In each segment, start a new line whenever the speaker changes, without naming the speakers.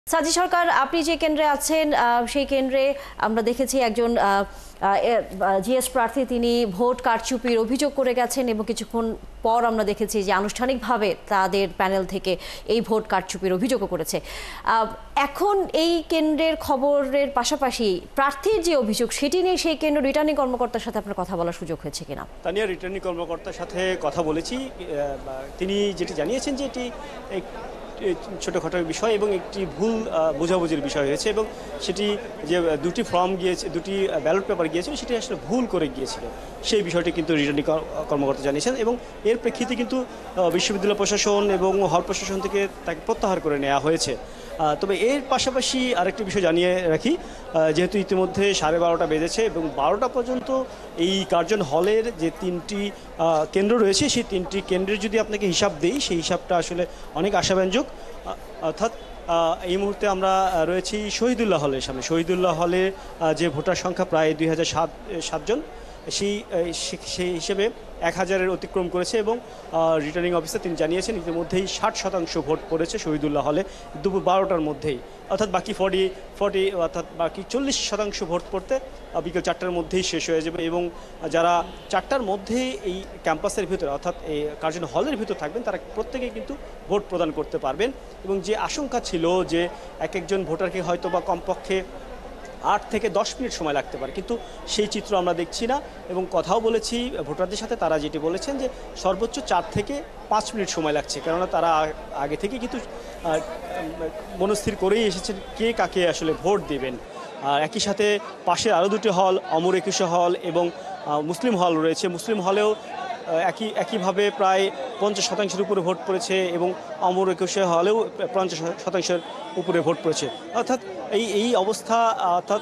সাজি সরকার, আপনি যে কেন্দ্রে আছেন সেই কেন্দ্রে আমরা দেখেছি একজন জিএস প্রার্থী তিনি ভোট কারচুপির অভিযোগ করে গেছেন এবং কিছুক্ষণ পর আমরা দেখেছি যে আনুষ্ঠানিকভাবে তাদের প্যানেল থেকে এই ভোট কারচুপির অভিযোগও করেছে। এখন এই কেন্দ্রের খবরের পাশাপাশি প্রার্থীর যে অভিযোগ সেটি নিয়ে সেই কেন্দ্র রিটার্নিং কর্মকর্তার সাথে আপনার কথা বলার সুযোগ হয়েছে কিনা?
তানিয়া, রিটার্নিং কর্মকর্তার সাথে কথা বলেছি। তিনি যেটি জানিয়েছেন যে এটি ছোটোখাটো বিষয় এবং একটি ভুল বোঝাবুঝির বিষয় হয়েছে এবং সেটি যে দুটি ফর্ম গিয়েছে, দুটি ব্যালট পেপার গিয়েছিল সেটি আসলে ভুল করে গিয়েছিল, সেই বিষয়টি কিন্তু রিটার্নিং কর্মকর্তা জানিয়েছেন এবং এর প্রেক্ষিতে কিন্তু বিশ্ববিদ্যালয় প্রশাসন এবং হল প্রশাসন থেকে তাকে প্রত্যাহার করে নেওয়া হয়েছে। তবে এর পাশাপাশি আরেকটি বিষয় জানিয়ে রাখি, যেহেতু ইতিমধ্যে 12:30 বেজেছে এবং 12টা পর্যন্ত এই কার্জন হলের যে 3টি কেন্দ্র রয়েছে সেই 3টি কেন্দ্রের যদি আপনাকে হিসাব দেই সেই হিসাবটা আসলে অনেক আশাব্যঞ্জক। অর্থাৎ এই মুহূর্তে আমরা রয়েছি শহীদুল্লাহ হলের সামনে। শহীদুল্লাহ হলে যে ভোটার সংখ্যা প্রায় 2007 জন, সেই হিসেবে 1000-এর অতিক্রম করেছে এবং রিটার্নিং অফিসার তিনি জানিয়েছেন ইতিমধ্যেই 60% ভোট পড়েছে শহীদুল্লাহ হলে দুপুর 12টার মধ্যেই, অর্থাৎ বাকি 40 অর্থাৎ বাকি 40% ভোট পড়তে বিকেল 4টার মধ্যেই শেষ হয়ে যাবে এবং যারা 4টার মধ্যেই এই ক্যাম্পাসের ভিতরে অর্থাৎ এই কার্জন হলের ভিতর থাকবেন তারা প্রত্যেকেই কিন্তু ভোট প্রদান করতে পারবেন। এবং যে আশঙ্কা ছিল যে একজন ভোটারকে হয়তো বা কমপক্ষে 8 থেকে 10 মিনিট সময় লাগতে পারে, কিন্তু সেই চিত্র আমরা দেখছি না। এবং কথাও বলেছি ভোটারদের সাথে, তারা যেটি বলেছেন যে সর্বোচ্চ 4 থেকে 5 মিনিট সময় লাগছে, কেননা তারা আগে থেকে কিন্তু মনস্থির করেই এসেছেন কে কাকে আসলে ভোট দেবেন। একই সাথে পাশে আরও দুটি হল, অমর একুশে হল এবং মুসলিম হল রয়েছে। মুসলিম হলেও একইভাবে প্রায় 50% উপরে ভোট পড়েছে এবং অমর একুশে হলেও 50% উপরে ভোট পড়েছে। অর্থাৎ এই অবস্থা, অর্থাৎ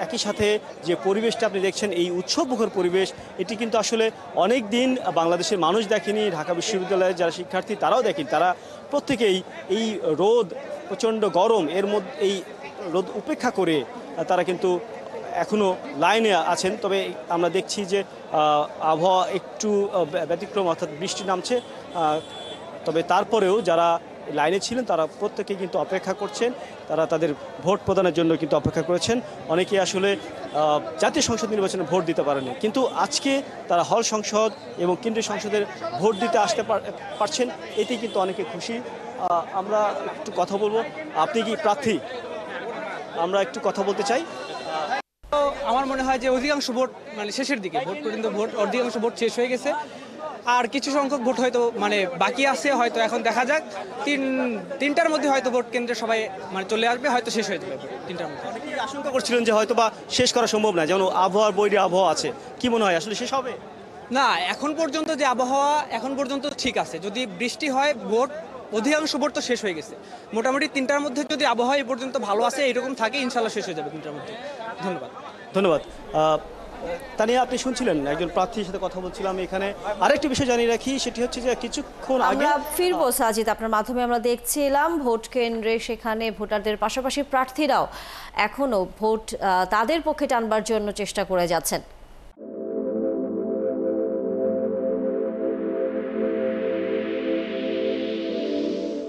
একই সাথে যে পরিবেশটা আপনি দেখছেন, এই উৎসবমুখর পরিবেশ, এটি কিন্তু আসলে অনেক দিন বাংলাদেশের মানুষ দেখেনি। ঢাকা বিশ্ববিদ্যালয়ের যারা শিক্ষার্থী তারাও দেখেন, তারা প্রত্যেকেই এই রোদ, প্রচণ্ড গরম, এর মধ্যে এই রোদ উপেক্ষা করে তারা কিন্তু এখনও লাইনে আছেন। তবে আমরা দেখছি যে আবহাওয়া একটু ব্যতিক্রম, অর্থাৎ বৃষ্টি নামছে, তবে তারপরেও যারা লাইনে ছিলেন তারা প্রত্যেকেই কিন্তু অপেক্ষা করছেন, তারা তাদের ভোট প্রদানের জন্য কিন্তু অপেক্ষা করেছেন। অনেকে আসলে জাতীয় সংসদ নির্বাচনে ভোট দিতে পারেনি, কিন্তু আজকে তারা হল সংসদ এবং কেন্দ্রীয় সংসদের ভোট দিতে আসতে পারছেন, এতেই কিন্তু অনেকে খুশি। আমরা একটু কথা বলবো। আপনি কি প্রার্থী? আমরা একটু কথা বলতে চাই।
আমার মনে হয় যে অধিকাংশ ভোট শেষের দিকে, ভোট পর্যন্ত অধিকাংশ ভোট শেষ হয়ে গেছে, আর কিছু সংখ্যক ভোট হয়তো বাকি আছে, হয়তো এখন দেখা যাক 3টার মধ্যে হয়তো ভোট কেন্দ্রে সবাই চলে আসবে, হয়তো শেষ হয়ে যাবে 3টার মধ্যে।
অনেকেই আশঙ্কা করছিলেন যে হয়তো বা শেষ করা সম্ভব না, যেমন আবহাওয়ার বৈরী আবহাওয়া আছে, কি মনে হয় আসলে শেষ হবে?
না, এখন পর্যন্ত যে আবহাওয়া এখন পর্যন্ত ঠিক আছে। যদি বৃষ্টি হয় ভোট অধিকাংশ ভোট তো শেষ হয়ে গেছে, মোটামুটি 3টার মধ্যে যদি আবহাওয়া এই পর্যন্ত ভালো আছে এরকম থাকে, ইনশাল্লাহ শেষ হয়ে যাবে 3টার মধ্যে।
ধন্যবাদ। তানিয়া, আপনি শুনছিলেন একজন প্রার্থীর সাথে কথা বলছিলাম। এখানে আরেকটি বিষয় জানিয়ে রাখি, সেটি হচ্ছে যে কিছুক্ষণ আগে
আমরা ফিরবো সাজিদ, আপনার মাধ্যমে আমরা দেখছিলাম ভোট কেন্দ্রে সেখানে ভোটারদের পাশাপাশি প্রার্থীরাও এখনো ভোট তাদের পক্ষে টানবার জন্য চেষ্টা করে যাচ্ছেন।